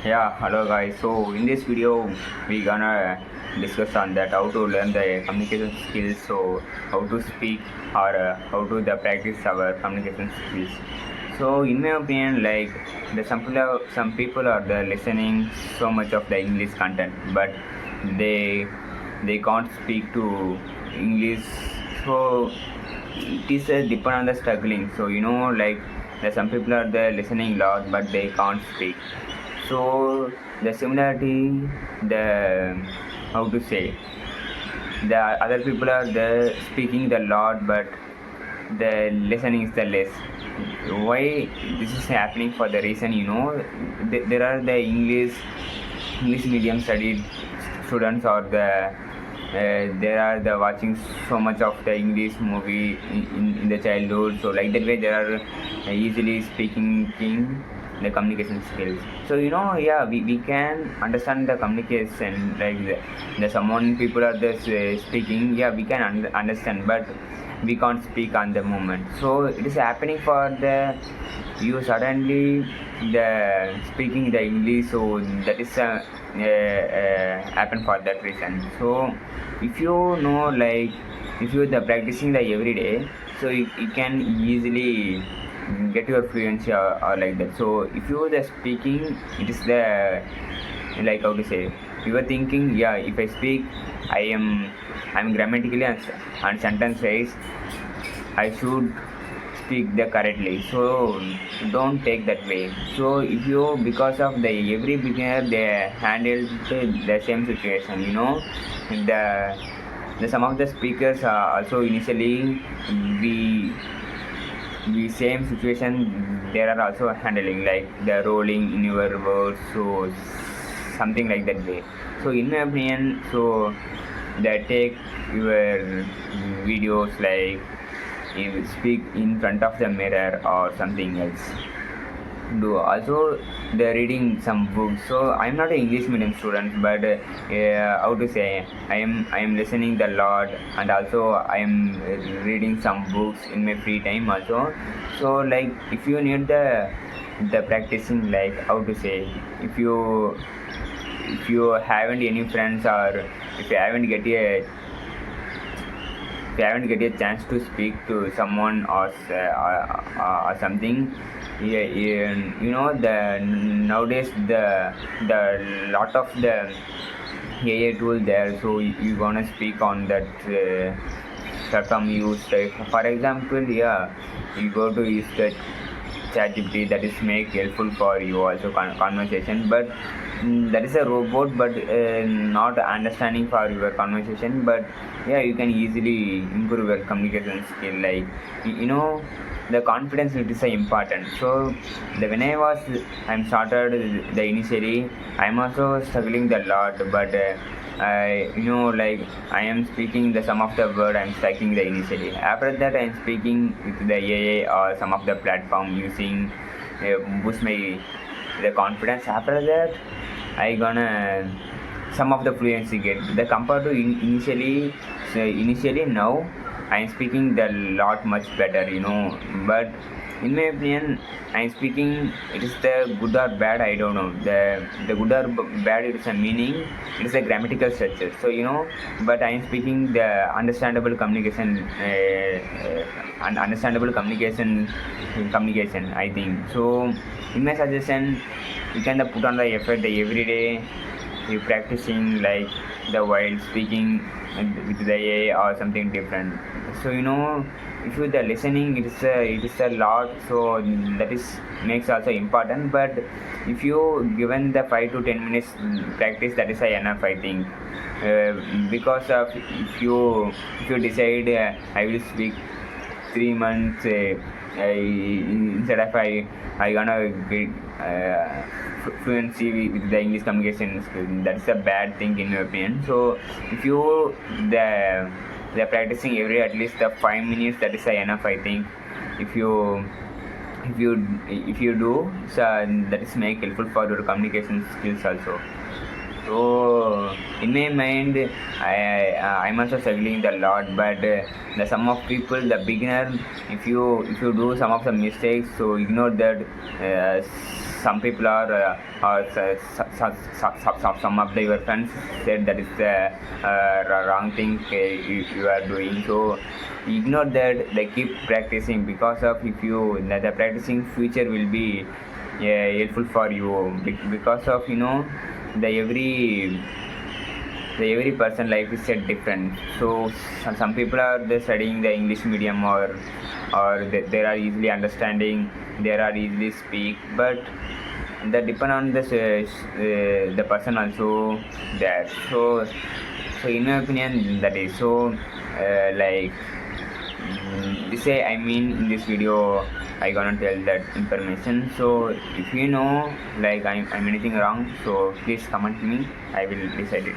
Yeah, hello guys. So in this video, we gonna discuss on that how to learn the communication skills. So how to speak or how to the practice our communication skills. So in my opinion, like some people are the listening so much of the English content, but they they can't speak to English. So it is a depend on the struggling. So like some people are there listening loud, but they can't speak. So the similarity, the how to say, the other people are there speaking the lot, but the listening is the less. Why this is happening? For the reason, there are the English medium studied students, or there are the watching so much of the English movie in the childhood. So like that way, they are easily speaking the communication skills. So yeah, we can understand the communication, like the someone people are just speaking. Yeah, we can understand, but we can't speak on the moment. So it is happening for the you suddenly the speaking the English. So that is happen for that reason. So if you know, like if you the practicing the every day, so you can easily get your fluency, or like that. So if you the speaking, it is the, like how to say, you are thinking, yeah, if I speak, I'm grammatically and sentence wise I should speak the correctly. So don't take that way. So if you, because of the every beginner, they handle the same situation, the some of the speakers are also initially we the same situation they are also handling, like the rolling in your words. So something like that way. So in my opinion, so they take your videos, like you speak in front of the mirror or something else. Do also they're reading some books. So I'm not an English medium student, but how to say, I am listening the lot, and also I am reading some books in my free time also. So like if you need the practicing, like how to say, if you haven't any friends, or if you haven't get a if you haven't get a chance to speak to someone, or something, yeah, the nowadays the lot of the AI tool there. So you gonna speak on that platform use, like for example, yeah, you go to use the ChatGPT, that is make helpful for you also conversation, but that is a robot, but not understanding for your conversation. But yeah, you can easily improve your communication skill, like the confidence, it is important. So when I'm started the initially, I'm also struggling the lot, but I like I am speaking the some of the word I'm striking the initially. After that, I'm speaking with the AI or some of the platform using boost my the confidence. After that, I gonna some of the fluency get the compared to initially. So initially now I'm speaking the lot much better, but in my opinion, I'm speaking, it is the good or bad, I don't know. The good or bad, it is a meaning, it is a grammatical structure. So but I'm speaking the understandable communication, understandable communication, I think. So in my suggestion, you can put on the effort the every day, you practicing, like the while speaking with the AI or something different. So if you the listening, it is a lot. So that is makes also important. But if you given the 5 to 10 minutes practice, that is enough, I think. Because of if you decide, I will speak 3 months, instead of I gonna get fluency with the English communication skill. That's a bad thing in your opinion. So if you the practicing every at least the 5 minutes, that is enough, I think. If you if you do, so that is make helpful for your communication skills also. So in my mind, I'm also struggling a lot, but the some of people, the beginner, if you do some of the mistakes, so ignore that. some people are some of your friends said that is the wrong thing you are doing, so ignore that. They keep practicing, because of if you the practicing future will be helpful for you, because of the every person life is set different. So some people are they studying the English medium, or they are easily understanding, they are easily speak, but that depend on the person also there. So in my opinion, that is so like this say I mean in this video I gonna tell that information. So if you know like I'm anything wrong, so please comment me, I will decide it.